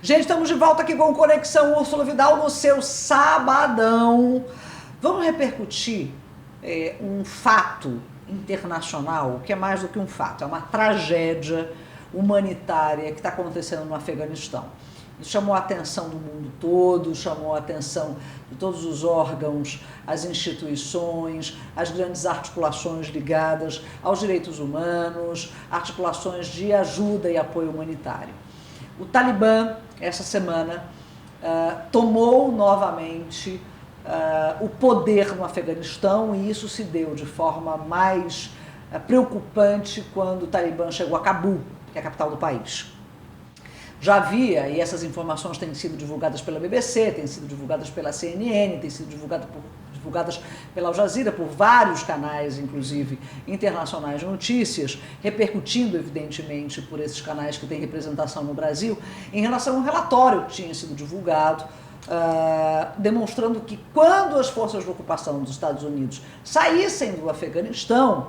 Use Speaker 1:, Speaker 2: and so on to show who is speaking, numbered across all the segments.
Speaker 1: Gente, estamos de volta aqui com Conexão Úrsula Vidal no seu sabadão. Vamos repercutir um fato internacional, que é mais do que um fato, é uma tragédia humanitária que está acontecendo no Afeganistão. Isso chamou a atenção do mundo todo, chamou a atenção de todos os órgãos, as instituições, as grandes articulações ligadas aos direitos humanos, articulações de ajuda e apoio humanitário. O Talibã, essa semana, tomou novamente o poder no Afeganistão, e isso se deu de forma mais preocupante quando o Talibã chegou a Cabul, que é a capital do país. Já havia, e essas informações têm sido divulgadas pela BBC, têm sido divulgadas pela CNN, têm sido divulgadas pela Al Jazeera, por vários canais, inclusive internacionais de notícias, repercutindo, evidentemente, por esses canais que têm representação no Brasil, em relação a um relatório que tinha sido divulgado, demonstrando que quando as forças de ocupação dos Estados Unidos saíssem do Afeganistão,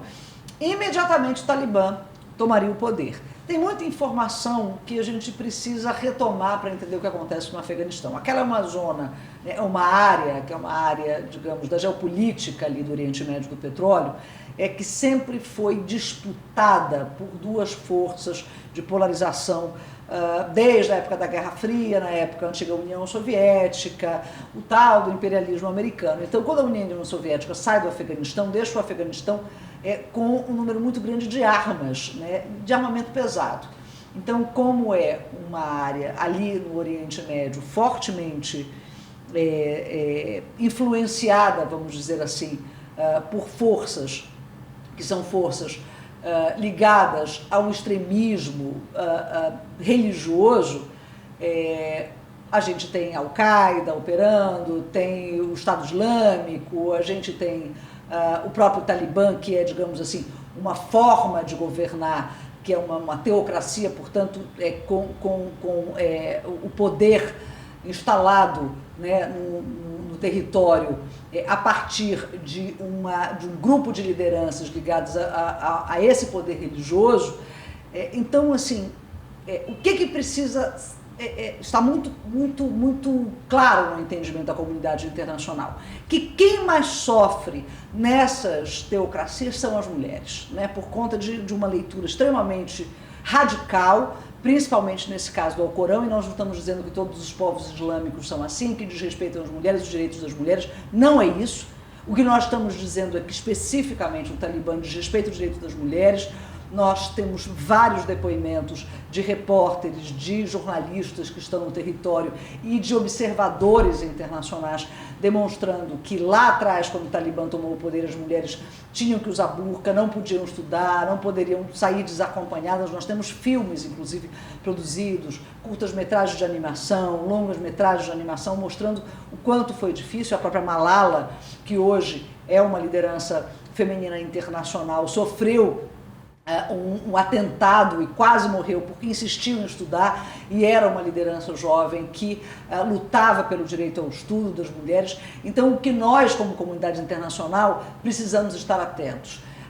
Speaker 1: imediatamente o Talibã tomaria o poder. Tem muita informação que a gente precisa retomar para entender o que acontece no Afeganistão. Aquela é uma zona, é uma área, que é uma área, digamos, da geopolítica ali do Oriente Médio do petróleo, que sempre foi disputada por duas forças de polarização, desde a época da Guerra Fria, na época da antiga União Soviética, o tal do imperialismo americano. Então, quando a União Soviética sai do Afeganistão, deixa o Afeganistão com um número muito grande de armas, de armamento pesado. Então, como é uma área ali no Oriente Médio fortemente influenciada, vamos dizer assim, por forças que são forças ligadas ao extremismo religioso, a gente tem Al-Qaeda operando, tem o Estado Islâmico, a gente tem o próprio Talibã, que é, digamos assim, uma forma de governar, que é uma teocracia, portanto, com o poder instalado, no território a partir de um grupo de lideranças ligados a esse poder religioso. Então, assim, o que precisa... está muito claro no entendimento da comunidade internacional, que quem mais sofre nessas teocracias são as mulheres, por conta de uma leitura extremamente radical, principalmente nesse caso do Alcorão, e nós não estamos dizendo que todos os povos islâmicos são assim, que desrespeitam as mulheres, os direitos das mulheres, não é isso. O que nós estamos dizendo é que especificamente o Talibã desrespeita os direitos das mulheres. Nós temos vários depoimentos de repórteres, de jornalistas que estão no território e de observadores internacionais demonstrando que lá atrás, quando o Talibã tomou o poder, as mulheres tinham que usar burca, não podiam estudar, não poderiam sair desacompanhadas. Nós temos filmes, inclusive, produzidos, curtas-metragens de animação, longas-metragens de animação, mostrando o quanto foi difícil. A própria Malala, que hoje é uma liderança feminina internacional, sofreu um atentado e quase morreu porque insistiu em estudar, e era uma liderança jovem que lutava pelo direito ao estudo das mulheres. Então, o que nós, como comunidade internacional, precisamos estar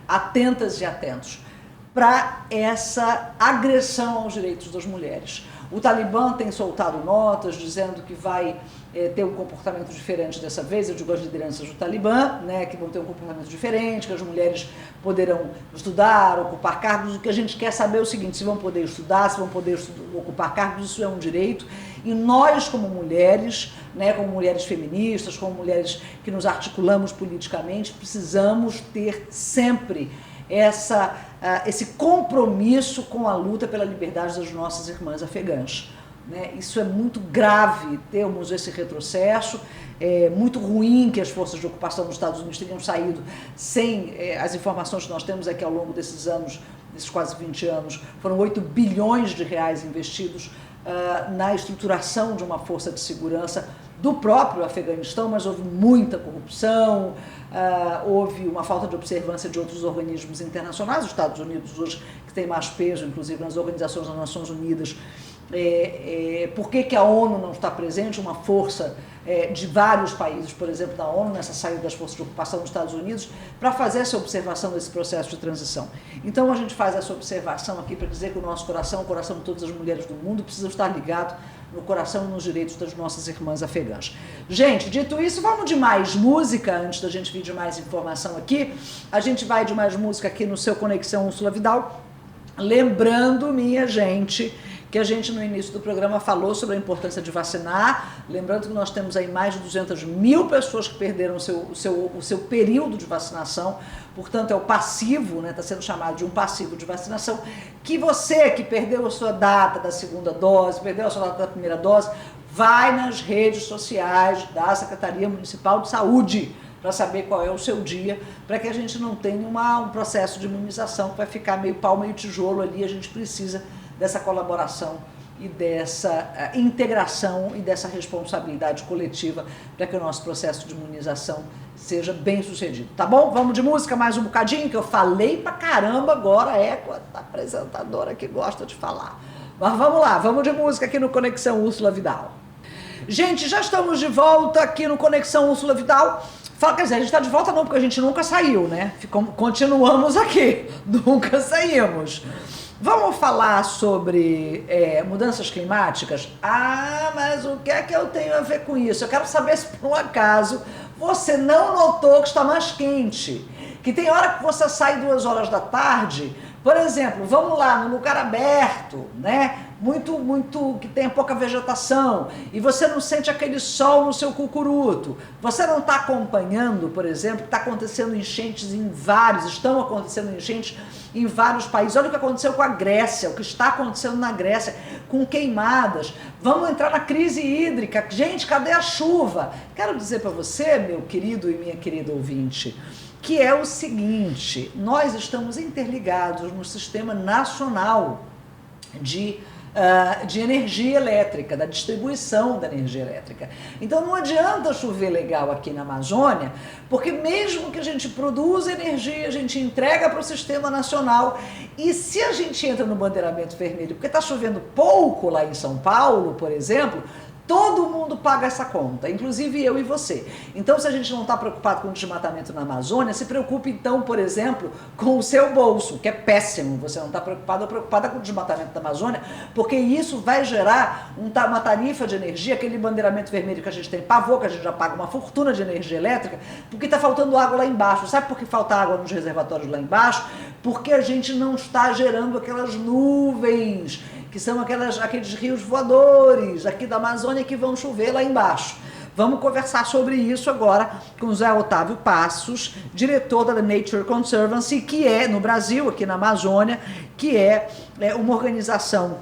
Speaker 1: atentas e atentos para essa agressão aos direitos das mulheres. O Talibã tem soltado notas dizendo que vai ter um comportamento diferente dessa vez. Eu digo as lideranças do Talibã, que vão ter um comportamento diferente, que as mulheres poderão estudar, ocupar cargos. O que a gente quer saber é o seguinte: se vão poder estudar, se vão poder ocupar cargos, isso é um direito. E nós, como mulheres, como mulheres feministas, como mulheres que nos articulamos politicamente, precisamos ter sempre esse compromisso com a luta pela liberdade das nossas irmãs afegãs. Isso é muito grave, termos esse retrocesso. É muito ruim que as forças de ocupação dos Estados Unidos tenham saído sem... as informações que nós temos é que ao longo desses anos, desses quase 20 anos, foram 8 bilhões de reais investidos na estruturação de uma força de segurança do próprio Afeganistão, mas houve muita corrupção, houve uma falta de observância de outros organismos internacionais. Os Estados Unidos hoje, que tem mais peso, inclusive nas organizações das Nações Unidas, por que a ONU não está presente? Uma força de vários países, por exemplo, da ONU, nessa saída das forças de ocupação dos Estados Unidos, para fazer essa observação desse processo de transição. Então a gente faz essa observação aqui para dizer que o nosso coração, o coração de todas as mulheres do mundo, precisa estar ligado no coração e nos direitos das nossas irmãs afegãs. Gente, dito isso, vamos de mais música, antes da gente vir de mais informação aqui. A gente vai de mais música aqui no seu Conexão Úrsula Vidal. Lembrando, minha gente, que a gente no início do programa falou sobre a importância de vacinar, lembrando que nós temos aí mais de 200 mil pessoas que perderam o seu período de vacinação, portanto é o passivo, né, está sendo chamado de um passivo de vacinação, que você que perdeu a sua data da segunda dose, perdeu a sua data da primeira dose, vai nas redes sociais da Secretaria Municipal de Saúde, para saber qual é o seu dia, para que a gente não tenha um processo de imunização que vai ficar meio pau, meio tijolo ali, a gente precisa dessa colaboração e dessa integração e dessa responsabilidade coletiva para que o nosso processo de imunização seja bem sucedido, tá bom? Vamos de música mais um bocadinho, que eu falei pra caramba agora, a apresentadora que gosta de falar. Mas vamos lá, vamos de música aqui no Conexão Úrsula Vidal. Gente, já estamos de volta aqui no Conexão Úrsula Vidal. Quer dizer, a gente está de volta não, porque a gente nunca saiu, né? Continuamos aqui, nunca saímos. Vamos falar sobre mudanças climáticas? Ah, mas o que é que eu tenho a ver com isso? Eu quero saber se por um acaso você não notou que está mais quente. Que tem hora que você sai 2 horas da tarde, por exemplo, vamos lá, no lugar aberto, né? Muito, que tem pouca vegetação, e você não sente aquele sol no seu cucuruto. Você não está acompanhando, por exemplo, que está acontecendo enchentes estão acontecendo enchentes em vários países. Olha o que aconteceu com a Grécia, o que está acontecendo na Grécia, com queimadas. Vamos entrar na crise hídrica. Gente, cadê a chuva? Quero dizer para você, meu querido e minha querida ouvinte, que é o seguinte: nós estamos interligados no Sistema Nacional de energia elétrica, da distribuição da energia elétrica. Então não adianta chover legal aqui na Amazônia, porque mesmo que a gente produza energia, a gente entrega para o Sistema Nacional, e se a gente entra no bandeiramento vermelho, porque está chovendo pouco lá em São Paulo, por exemplo, todo mundo paga essa conta, inclusive eu e você. Então, se a gente não está preocupado com o desmatamento na Amazônia, se preocupe então, por exemplo, com o seu bolso, que é péssimo. Você não está preocupado ou preocupada com o desmatamento da Amazônia, porque isso vai gerar uma tarifa de energia, aquele bandeiramento vermelho que a gente tem pavor, que a gente já paga uma fortuna de energia elétrica, porque está faltando água lá embaixo. Sabe por que falta água nos reservatórios lá embaixo? Porque a gente não está gerando aquelas nuvens, que são aqueles rios voadores aqui da Amazônia que vão chover lá embaixo. Vamos conversar sobre isso agora com o Zé Otávio Passos, diretor da Nature Conservancy, que é, no Brasil, aqui na Amazônia, que é uma organização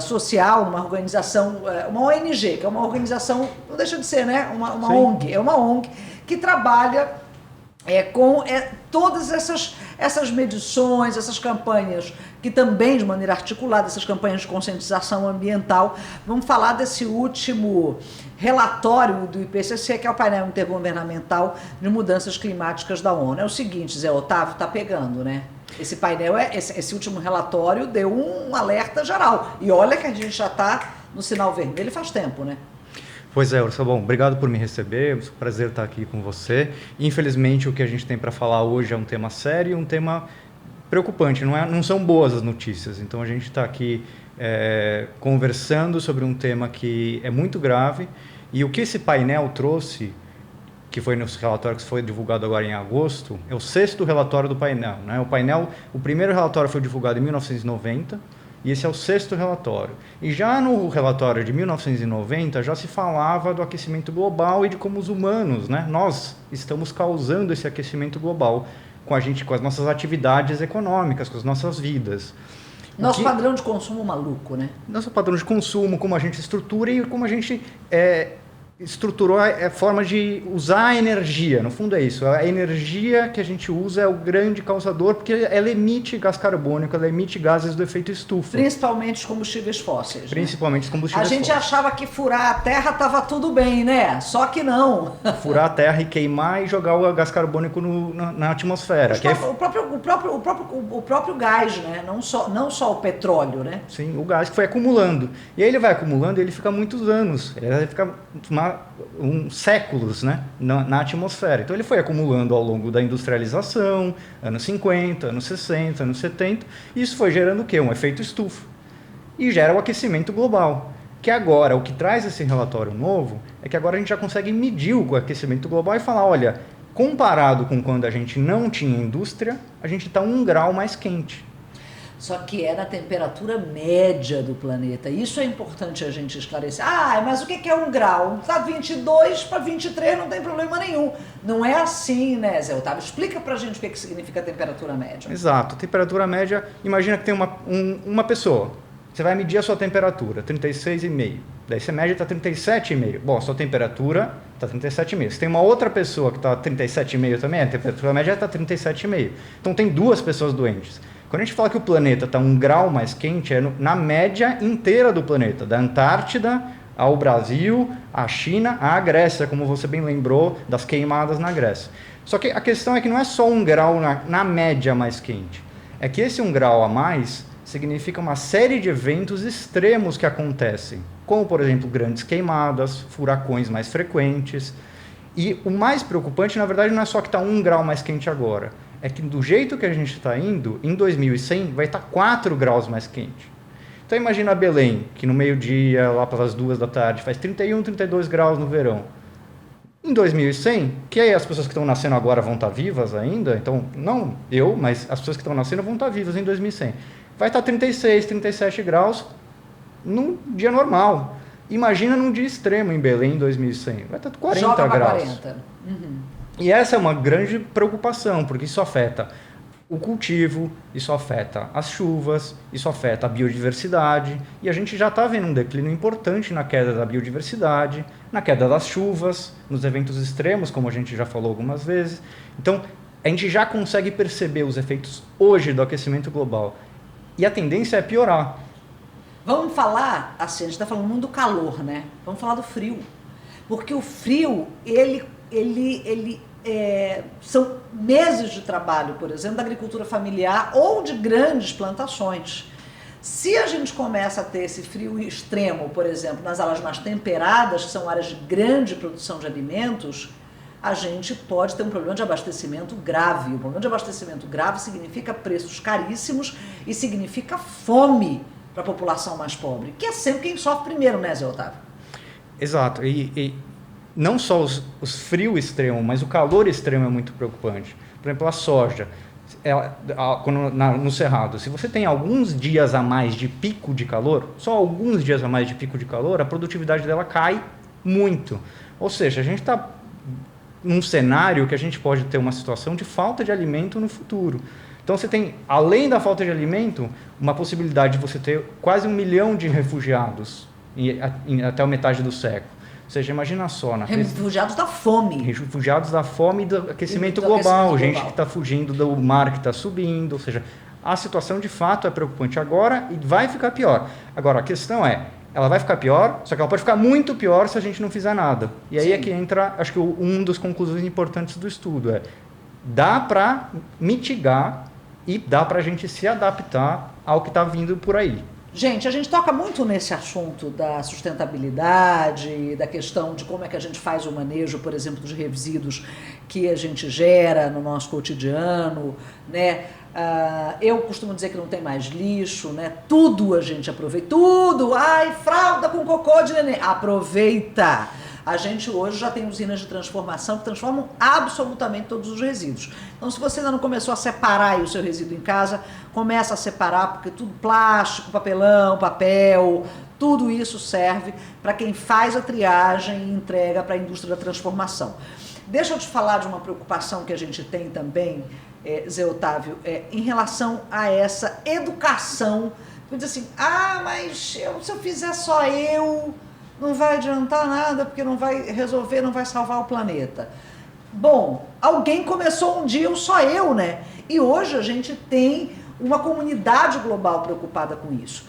Speaker 1: social, uma organização, uma ONG, que é uma organização, não deixa de ser, né? Uma ONG, é uma ONG que trabalha com todas essas medições, essas campanhas, que também de maneira articulada, essas campanhas de conscientização ambiental. Vamos falar desse último relatório do IPCC, que é o painel intergovernamental de mudanças climáticas da ONU. É o seguinte, Zé Otávio, tá pegando, né? Esse painel, esse último relatório deu um alerta geral. E olha que a gente já está no sinal vermelho faz tempo, né?
Speaker 2: Pois é, Ursula, bom, obrigado por me receber, é um prazer estar aqui com você. Infelizmente, o que a gente tem para falar hoje é um tema sério, um tema preocupante, não são boas as notícias. Então, a gente está aqui conversando sobre um tema que é muito grave, e o que esse painel trouxe, que foi no relatório que foi divulgado agora em agosto, é o 6º relatório do painel, né? O primeiro relatório foi divulgado em 1990, e esse é o 6º relatório. E já no relatório de 1990 já se falava do aquecimento global e de como os humanos, né, nós estamos causando esse aquecimento global com as nossas atividades econômicas, com as nossas vidas.
Speaker 1: Nosso padrão de consumo maluco, né?
Speaker 2: Nosso padrão de consumo, como a gente estrutura e como a gente estruturou a forma de usar a energia. No fundo é isso. A energia que a gente usa é o grande causador, porque ela emite gás carbônico, ela emite gases do efeito estufa.
Speaker 1: Principalmente os combustíveis fósseis.
Speaker 2: Principalmente os combustíveis fósseis.
Speaker 1: A gente achava que furar a terra estava tudo bem, né? Só que não.
Speaker 2: Furar a terra e queimar e jogar o gás carbônico na atmosfera.
Speaker 1: O próprio gás, né? Não só o petróleo, né?
Speaker 2: Sim, o gás que foi acumulando. E aí ele vai acumulando e ele fica muitos anos. Ele vai ficar séculos, né, na atmosfera. Então ele foi acumulando ao longo da industrialização, anos 50, anos 60, anos 70, e isso foi gerando o quê? Um efeito estufa. E gera o aquecimento global. Que agora, o que traz esse relatório novo, é que agora a gente já consegue medir o aquecimento global e falar, olha, comparado com quando a gente não tinha indústria, a gente está 1 grau mais quente.
Speaker 1: Só que é na temperatura média do planeta. Isso é importante a gente esclarecer. Ah, mas o que é 1 grau? Tá 22 para 23, não tem problema nenhum. Não é assim, né, Zé Otávio? Explica pra gente o que significa temperatura média.
Speaker 2: Exato. Temperatura média, imagina que tem uma pessoa. Você vai medir a sua temperatura, 36,5. Daí você mede, está 37,5. Bom, a sua temperatura está 37,5. Se tem uma outra pessoa que está 37,5 também, a temperatura média está 37,5. Então tem 2 pessoas doentes. Quando a gente fala que o planeta está 1 grau mais quente, é na média inteira do planeta, da Antártida ao Brasil, à China, à Grécia, como você bem lembrou das queimadas na Grécia. Só que a questão é que não é só 1 grau na média mais quente. É que esse 1 grau a mais significa uma série de eventos extremos que acontecem, como, por exemplo, grandes queimadas, furacões mais frequentes. E o mais preocupante, na verdade, não é só que está 1 grau mais quente agora, é que do jeito que a gente está indo, em 2100 vai estar 4 graus mais quente. Então imagina Belém, que no meio-dia, lá pelas 2 da tarde, faz 31, 32 graus no verão. Em 2100, que aí as pessoas que estão nascendo agora vão estar vivas ainda, então não eu, mas as pessoas que estão nascendo vão estar vivas em 2100. Vai estar 36, 37 graus num dia normal. Imagina num dia extremo em Belém em 2100. Vai estar 40
Speaker 1: Joga
Speaker 2: graus.
Speaker 1: 40. Uhum.
Speaker 2: E essa é uma grande preocupação, porque isso afeta o cultivo, isso afeta as chuvas, isso afeta a biodiversidade. E a gente já está vendo um declínio importante na queda da biodiversidade, na queda das chuvas, nos eventos extremos, como a gente já falou algumas vezes. Então, a gente já consegue perceber os efeitos hoje do aquecimento global. E a tendência é piorar.
Speaker 1: Vamos falar, assim, a gente está falando muito do calor, né? Vamos falar do frio. Porque o frio, são meses de trabalho, por exemplo, da agricultura familiar ou de grandes plantações. Se a gente começa a ter esse frio extremo, por exemplo, nas áreas mais temperadas, que são áreas de grande produção de alimentos, a gente pode ter um problema de abastecimento grave. O problema de abastecimento grave significa preços caríssimos e significa fome para a população mais pobre, que é sempre quem sofre primeiro, né, Zé Otávio?
Speaker 2: Exato. E não só os frios extremos, mas o calor extremo é muito preocupante. Por exemplo, a soja, no Cerrado, se você tem alguns dias a mais de pico de calor, só alguns dias a mais de pico de calor, a produtividade dela cai muito. Ou seja, a gente está num cenário que a gente pode ter uma situação de falta de alimento no futuro. Então você tem, além da falta de alimento, uma possibilidade de você ter quase 1 milhão de refugiados até a metade do século. Ou seja, imagina só...
Speaker 1: Refugiados da fome.
Speaker 2: Refugiados da fome e do aquecimento global. Gente que está fugindo do mar que está subindo. Ou seja, a situação de fato é preocupante agora e vai ficar pior. Agora, a questão é, ela vai ficar pior, só que ela pode ficar muito pior se a gente não fizer nada. E aí
Speaker 1: Sim.
Speaker 2: É que entra, acho que um dos conclusões importantes do estudo é, dá para mitigar e dá para a gente se adaptar ao que está vindo por aí.
Speaker 1: Gente, a gente toca muito nesse assunto da sustentabilidade, da questão de como é que a gente faz o manejo, por exemplo, dos resíduos que a gente gera no nosso cotidiano, né? Eu costumo dizer que não tem mais lixo, né? Tudo a gente aproveita, tudo! Ai, fralda com cocô de neném, aproveita! A gente hoje já tem usinas de transformação que transformam absolutamente todos os resíduos. Então, se você ainda não começou a separar aí o seu resíduo em casa, começa a separar, porque tudo plástico, papelão, papel, tudo isso serve para quem faz a triagem e entrega para a indústria da transformação. Deixa eu te falar de uma preocupação que a gente tem também, Zé Otávio, em relação a essa educação. Diz assim, mas se eu fizer só eu... não vai adiantar nada, porque não vai resolver, não vai salvar o planeta. Bom, alguém começou um dia, só eu, né? E hoje a gente tem uma comunidade global preocupada com isso.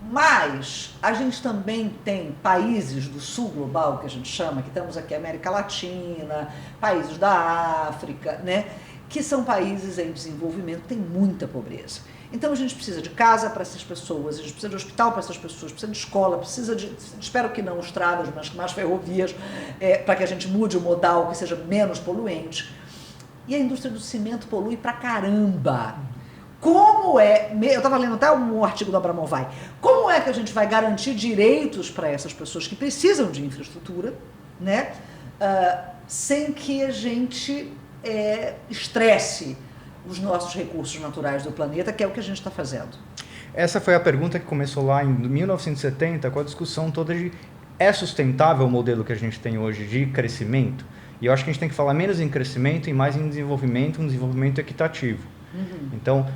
Speaker 1: Mas a gente também tem países do sul global, que a gente chama, que temos aqui América Latina, países da África, né? Que são países em desenvolvimento, tem muita pobreza. Então a gente precisa de casa para essas pessoas, a gente precisa de hospital para essas pessoas, precisa de escola, precisa de, espero que não estradas, mas mais ferrovias, para que a gente mude o modal, que seja menos poluente. E a indústria do cimento polui pra caramba. eu estava lendo até um artigo do Abramovay, como é que a gente vai garantir direitos para essas pessoas que precisam de infraestrutura, né, sem que a gente estresse os nossos recursos naturais do planeta, que é o que a gente está fazendo.
Speaker 2: Essa foi a pergunta que começou lá em 1970, com a discussão toda de é sustentável o modelo que a gente tem hoje de crescimento? E eu acho que a gente tem que falar menos em crescimento e mais em desenvolvimento, um desenvolvimento equitativo. Então,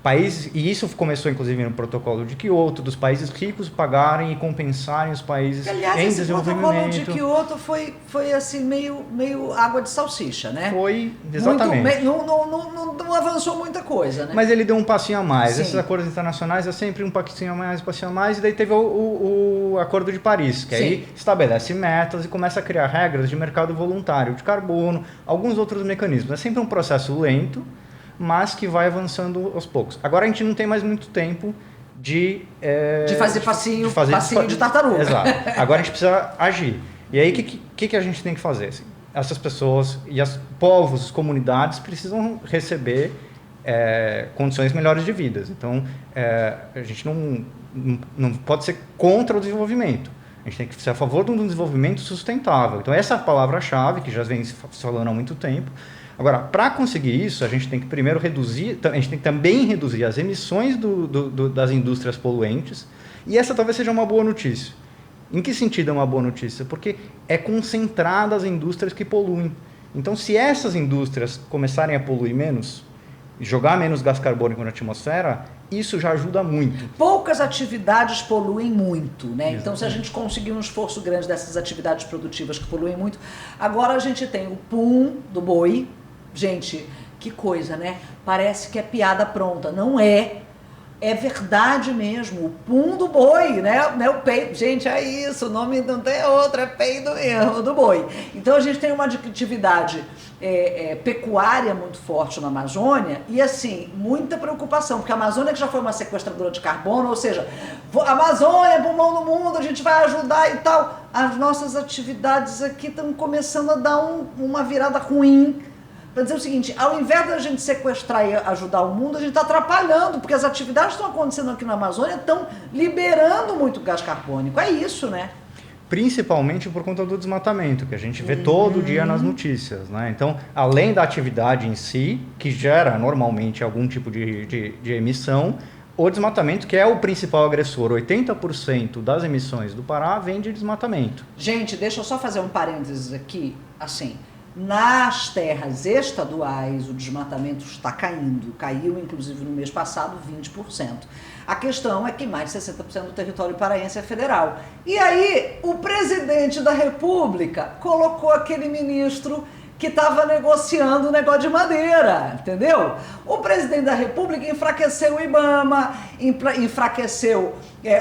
Speaker 2: países, e isso começou inclusive no protocolo de Kyoto, dos países ricos pagarem e compensarem os países em desenvolvimento.
Speaker 1: Aliás, esse protocolo de Kyoto foi assim, meio água de salsicha, né?
Speaker 2: Foi, exatamente.
Speaker 1: Não avançou muita coisa, né?
Speaker 2: Mas ele deu um passinho a mais.
Speaker 1: Sim.
Speaker 2: Esses acordos internacionais é sempre um passinho a mais, e daí teve o Acordo de Paris, que aí estabelece metas e começa a criar regras de mercado voluntário de carbono, alguns outros mecanismos. É sempre um processo lento, mas que vai avançando aos poucos. Agora a gente não tem mais muito tempo de
Speaker 1: fazer passinho de tartaruga.
Speaker 2: Exato. Agora a gente precisa agir. E aí o que a gente tem que fazer? Essas pessoas e os povos, as comunidades precisam receber condições melhores de vida. Então a gente não pode ser contra o desenvolvimento. A gente tem que ser a favor de um desenvolvimento sustentável. Então essa é a palavra-chave que já vem se falando há muito tempo. Agora, para conseguir isso, a gente tem que primeiro reduzir, a gente tem que também reduzir as emissões das indústrias poluentes, e essa talvez seja uma boa notícia. Em que sentido é uma boa notícia? Porque é concentrada as indústrias que poluem. Então, se essas indústrias começarem a poluir menos, jogar menos gás carbônico na atmosfera, isso já ajuda muito.
Speaker 1: Poucas atividades poluem muito, né? Exatamente. Então, se a gente conseguir um esforço grande dessas atividades produtivas que poluem muito, agora a gente tem o pum do boi. Gente, que coisa, né? Parece que é piada pronta. Não é. É verdade mesmo. O pum do boi, né? O peido. Gente, é isso. O nome não tem outro. É peido mesmo do boi. Então, a gente tem uma atividade pecuária muito forte na Amazônia e, assim, muita preocupação. Porque a Amazônia que já foi uma sequestradora de carbono, ou seja, a Amazônia, pulmão do mundo, a gente vai ajudar e tal. As nossas atividades aqui estão começando a dar uma virada ruim. Para dizer o seguinte, ao invés da gente sequestrar e ajudar o mundo, a gente está atrapalhando, porque as atividades que estão acontecendo aqui na Amazônia estão liberando muito gás carbônico. É isso, né?
Speaker 2: Principalmente por conta do desmatamento, que a gente vê todo dia nas notícias, né? Então, além da atividade em si, que gera normalmente algum tipo de emissão, o desmatamento, que é o principal agressor. 80% das emissões do Pará vem de desmatamento.
Speaker 1: Gente, deixa eu só fazer um parênteses aqui, assim... Nas terras estaduais, o desmatamento está caindo. Caiu, inclusive, no mês passado, 20%. A questão é que mais de 60% do território paraense é federal. E aí, o presidente da República colocou aquele ministro que estava negociando o negócio de madeira, entendeu? O presidente da República enfraqueceu o IBAMA, enfraqueceu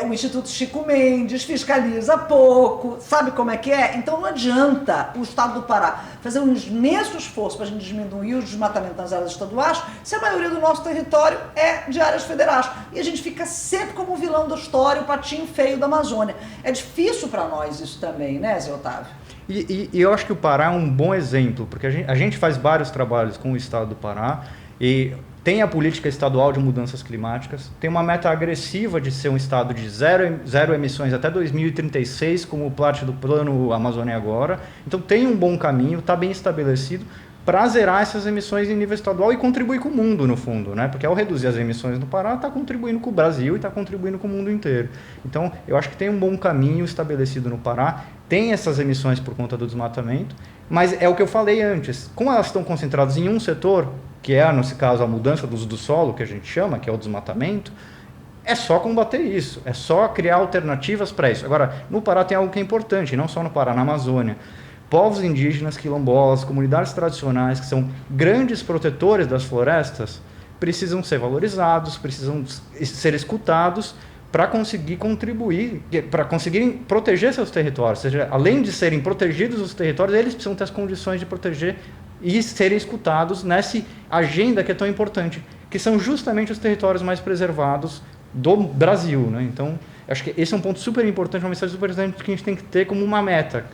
Speaker 1: o Instituto Chico Mendes, fiscaliza pouco, sabe como é que é? Então não adianta o Estado do Pará fazer um imenso esforço para a gente diminuir o desmatamento nas áreas estaduais, se a maioria do nosso território é de áreas federais. E a gente fica sempre como o vilão da história, o patinho feio da Amazônia. É difícil para nós isso também, né, Zé Otávio?
Speaker 2: E eu acho que o Pará é um bom exemplo, porque a gente faz vários trabalhos com o Estado do Pará e tem a política estadual de mudanças climáticas, tem uma meta agressiva de ser um estado de zero emissões até 2036, como parte do Plano Amazônia Agora. Então tem um bom caminho, está bem estabelecido para zerar essas emissões em nível estadual e contribuir com o mundo, no fundo, né? Porque ao reduzir as emissões no Pará, está contribuindo com o Brasil e está contribuindo com o mundo inteiro. Então, eu acho que tem um bom caminho estabelecido no Pará, tem essas emissões por conta do desmatamento, mas é o que eu falei antes, como elas estão concentradas em um setor, que é, nesse caso, a mudança do uso do solo, que a gente chama, que é o desmatamento, é só combater isso, é só criar alternativas para isso. Agora, no Pará tem algo que é importante, não só no Pará, na Amazônia. Povos indígenas, quilombolas, comunidades tradicionais, que são grandes protetores das florestas, precisam ser valorizados, precisam ser escutados para conseguir contribuir, para conseguirem proteger seus territórios. Ou seja, além de serem protegidos os territórios, eles precisam ter as condições de proteger e serem escutados nessa agenda que é tão importante, que são justamente os territórios mais preservados do Brasil, né? Então, acho que esse é um ponto super importante, uma mensagem super importante que a gente tem que ter como uma meta.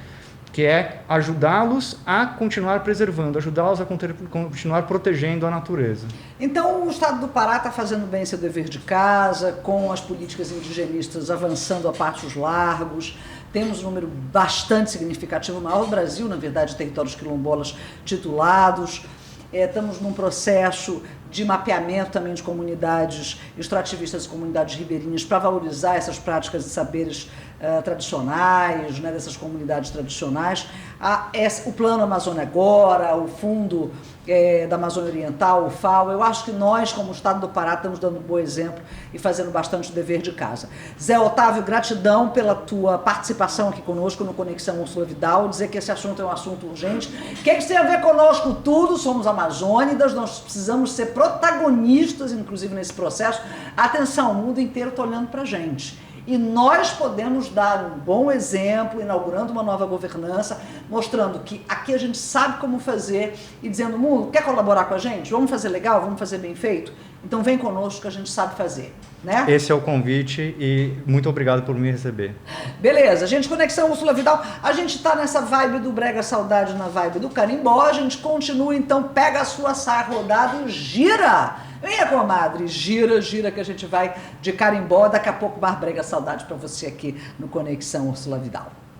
Speaker 2: que é ajudá-los a continuar preservando, ajudá-los a continuar protegendo a natureza.
Speaker 1: Então, o Estado do Pará está fazendo bem seu dever de casa, com as políticas indigenistas avançando a passos largos. Temos um número bastante significativo, o maior do Brasil, na verdade, de territórios quilombolas titulados. Estamos num processo de mapeamento também de comunidades extrativistas e comunidades ribeirinhas para valorizar essas práticas e saberes tradicionais, né, dessas comunidades tradicionais. O Plano Amazônia Agora, o Fundo da Amazônia Oriental, o FAO, eu acho que nós, como Estado do Pará, estamos dando um bom exemplo e fazendo bastante o dever de casa. Zé Otávio, gratidão pela tua participação aqui conosco no Conexão Úrsula Vidal, dizer que esse assunto é um assunto urgente. O que tem a ver conosco? Tudo, somos amazônidas, nós precisamos ser protagonistas, inclusive, nesse processo. Atenção, o mundo inteiro está olhando para a gente. E nós podemos dar um bom exemplo, inaugurando uma nova governança, mostrando que aqui a gente sabe como fazer e dizendo, mundo, quer colaborar com a gente? Vamos fazer legal? Vamos fazer bem feito? Então vem conosco que a gente sabe fazer, né?
Speaker 2: Esse é o convite e muito obrigado por me receber.
Speaker 1: Beleza, gente, Conexão Úrsula Vidal, a gente está nessa vibe do Brega Saudade, na vibe do carimbó, a gente continua, então pega a sua saia rodada e gira! Venha, comadre, gira, gira que a gente vai de carimbó, daqui a pouco mais Brega Saudade para você aqui no Conexão Úrsula Vidal.